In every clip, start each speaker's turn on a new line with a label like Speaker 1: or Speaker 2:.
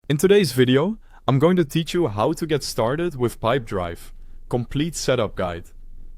Speaker 1: In today's video, I'm going to teach you how to get started with Pipedrive. Complete setup guide.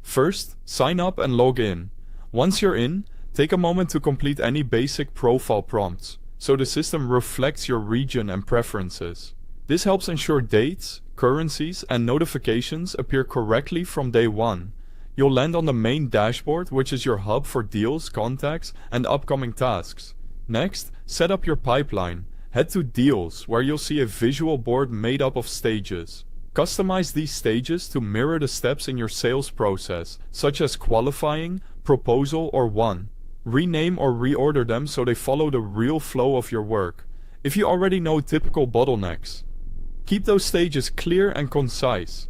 Speaker 1: First, sign up and log in. Once you're in, take a moment to complete any basic profile prompts, so the system reflects your region and preferences. This helps ensure dates, currencies, and notifications appear correctly from day one. You'll land on the main dashboard, which is your hub for deals, contacts, and upcoming tasks. Next, set up your pipeline. Head to Deals, where you'll see a visual board made up of stages. Customize these stages to mirror the steps in your sales process, such as qualifying, proposal, or won. Rename or reorder them so they follow the real flow of your work. If you already know typical bottlenecks, keep those stages clear and concise.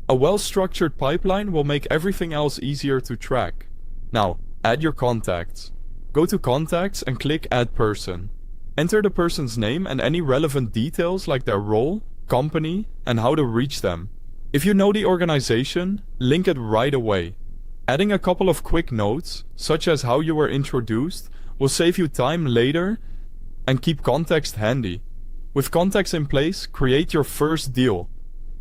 Speaker 1: A well-structured pipeline will make everything else easier to track. Now, add your contacts. Go to Contacts and click Add Person. Enter the person's name and any relevant details like their role, company, and how to reach them. If you know the organization, link it right away. Adding a couple of quick notes, such as how you were introduced, will save you time later and keep context handy. With contacts in place, create your first deal.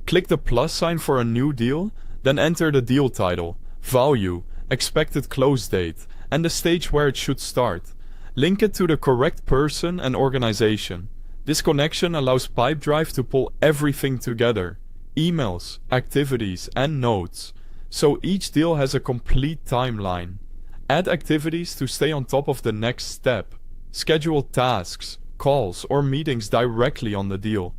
Speaker 1: Click the plus sign for a new deal, then enter the deal title, value, expected close date, and the stage where it should start. Link it to the correct person and organization. This connection allows Pipedrive to pull everything together: emails, activities, and notes, so each deal has a complete timeline. Add activities to stay on top of the next step. Schedule tasks, calls, or meetings directly on the deal.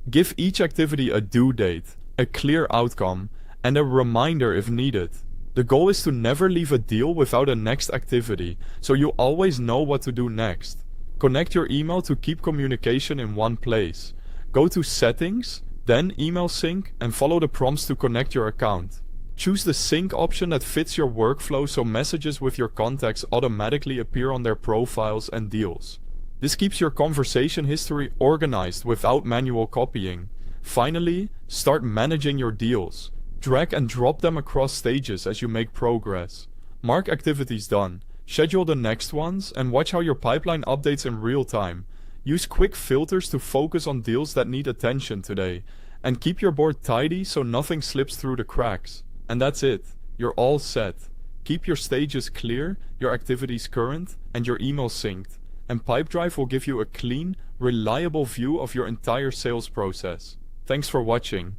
Speaker 1: Give each activity a due date, a clear outcome, and a reminder if needed. The goal is to never leave a deal without a next activity, so you always know what to do next. Connect your email to keep communication in one place. Go to Settings, then Email Sync, and follow the prompts to connect your account. Choose the sync option that fits your workflow so messages with your contacts automatically appear on their profiles and deals. This keeps your conversation history organized without manual copying. Finally, start managing your deals. Drag and drop them across stages as you make progress. Mark activities done, schedule the next ones, and watch how your pipeline updates in real time. Use quick filters to focus on deals that need attention today, and keep your board tidy so nothing slips through the cracks. And that's it. You're all set. Keep your stages clear, your activities current, and your emails synced, and Pipedrive will give you a clean, reliable view of your entire sales process. Thanks for watching.